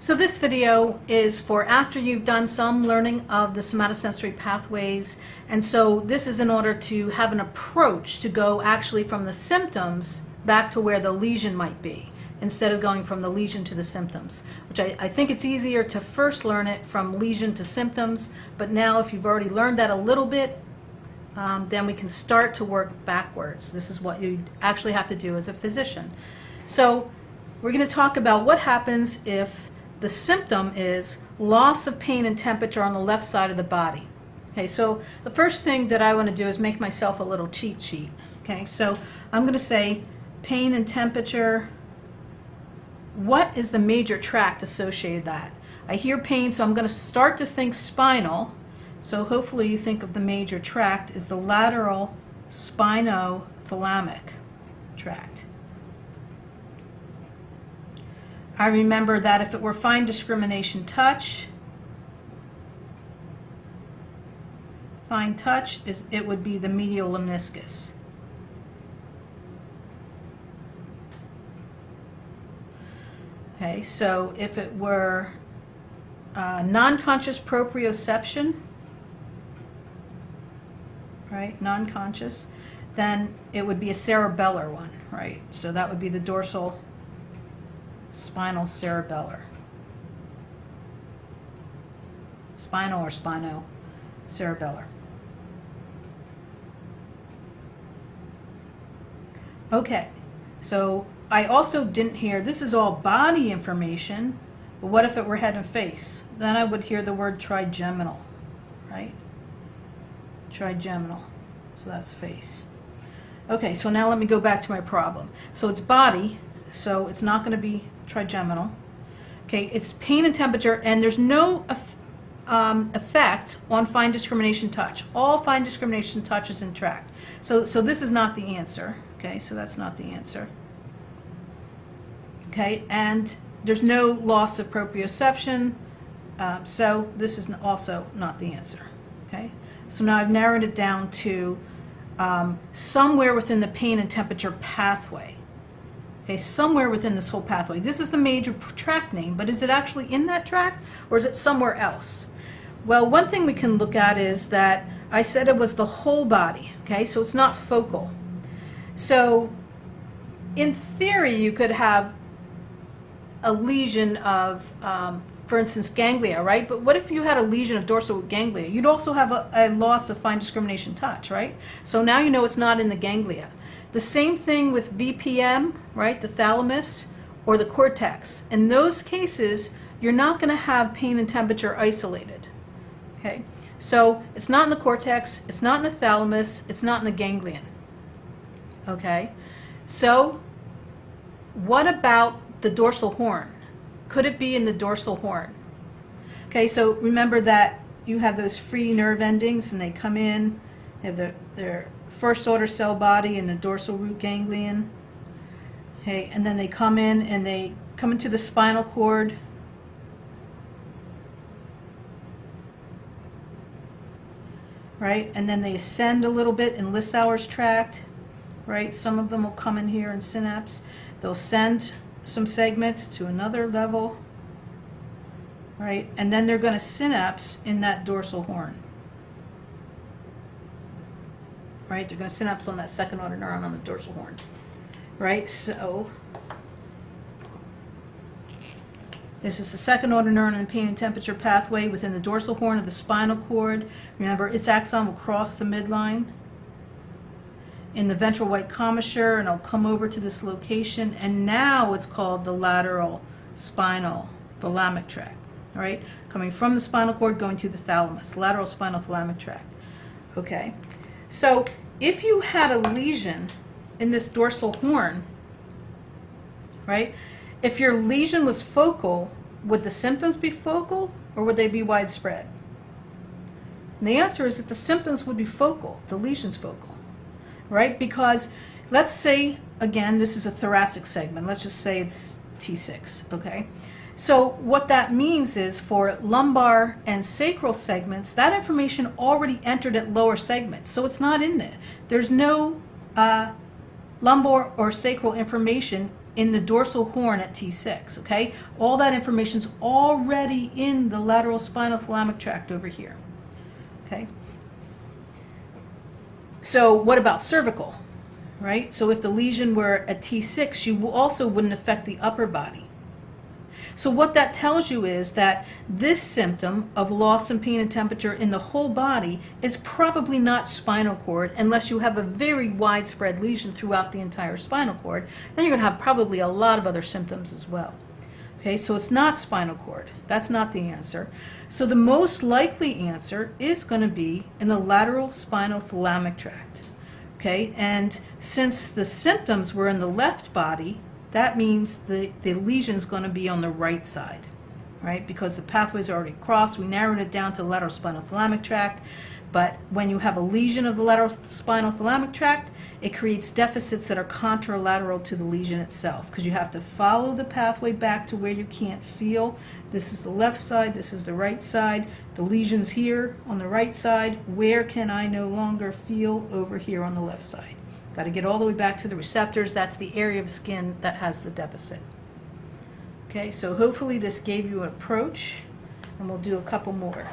So this video is for after you've done some learning of the somatosensory pathways, and so this is in order to have an approach to go actually from the symptoms back to where the lesion might be, instead of going from the lesion to the symptoms, which I think it's easier to first learn it from lesion to symptoms, but now if you've already learned that a little bit, then we can start to work backwards. This is what you actually have to do as a physician. So we're going to talk about what happens if the symptom is loss of pain and temperature on the left side of the body. Okay, so the first thing that I want to do is make myself a little cheat sheet. Okay, so I'm going to say pain and temperature. What is the major tract associated with that? I hear pain, so I'm going to start to think spinal. So hopefully you think of the major tract as the lateral spinothalamic tract. I remember that if it were fine discrimination touch, fine touch, it would be the medial lemniscus. Okay, so if it were non-conscious proprioception, right, non-conscious, then it would be a cerebellar one, right? So that would be the dorsal spinal cerebellar. Spinal or spinocerebellar. Okay, so I also didn't hear, this is all body information, but what if it were head and face? Then I would hear the word trigeminal, right? Trigeminal, so that's face. Okay, so now let me go back to my problem. So it's body, so it's not going to be trigeminal. Okay, it's pain and temperature, and there's no effect on fine discrimination touch. All fine discrimination touch is in tract. So this is not the answer. Okay, so that's not the answer. Okay, and there's no loss of proprioception, so this is also not the answer. Okay, so now I've narrowed it down to somewhere within the pain and temperature pathway. Okay, somewhere within this whole pathway. This is the major tract name, but is it actually in that tract, or is it somewhere else? Well, one thing we can look at is that I said it was the whole body. Okay, so it's not focal. So in theory, you could have a lesion of, for instance, ganglia, right? But what if you had a lesion of dorsal ganglia? You'd also have a loss of fine discrimination touch, right? So now you know it's not in the ganglia. The same thing with VPM, right? The thalamus or the cortex. In those cases, you're not going to have pain and temperature isolated. Okay? So it's not in the cortex, it's not in the thalamus, it's not in the ganglion. Okay? So what about the dorsal horn? Could it be in the dorsal horn? Okay, so remember that you have those free nerve endings and they come in, they have their first order cell body in the dorsal root ganglion. Okay, and then they come in and they come into the spinal cord. Right, and then they ascend a little bit in Lissauer's tract. Right, some of them will come in here in synapse. They'll send some segments to another level, right? And then they're going to synapse in that dorsal horn, right? They're going to synapse on that second order neuron on the dorsal horn, right? So this is the second order neuron in the pain and temperature pathway within the dorsal horn of the spinal cord. Remember, its axon will cross the midline in the ventral white commissure, and it'll come over to this location, and now it's called the lateral spinal thalamic tract, all right? Coming from the spinal cord, going to the thalamus, lateral spinal thalamic tract. Okay, so if you had a lesion in this dorsal horn, right, if your lesion was focal, would the symptoms be focal, or would they be widespread? And the answer is that the symptoms would be focal, the lesion's focal. Right? Because let's say, again, this is a thoracic segment. Let's just say it's T6, okay? So what that means is for lumbar and sacral segments, that information already entered at lower segments. So it's not in there. There's no lumbar or sacral information in the dorsal horn at T6, okay? All that information's already in the lateral spinal thalamic tract over here, okay? So what about cervical, right? So if the lesion were at T6, you also wouldn't affect the upper body. So what that tells you is that this symptom of loss in pain and temperature in the whole body is probably not spinal cord unless you have a very widespread lesion throughout the entire spinal cord. Then you're going to have probably a lot of other symptoms as well. Okay, so it's not spinal cord. That's not the answer. So the most likely answer is going to be in the lateral spinal thalamic tract. Okay, and since the symptoms were in the left body, that means the lesion's going to be on the right side, right? Because the pathways are already crossed. We narrowed it down to the lateral spinal thalamic tract. But when you have a lesion of the lateral spinal thalamic tract, it creates deficits that are contralateral to the lesion itself, because you have to follow the pathway back to where you can't feel. This is the left side, this is the right side. The lesion's here on the right side. Where can I no longer feel? Over here on the left side. Got to get all the way back to the receptors. That's the area of skin that has the deficit. Okay, so hopefully this gave you an approach, and we'll do a couple more.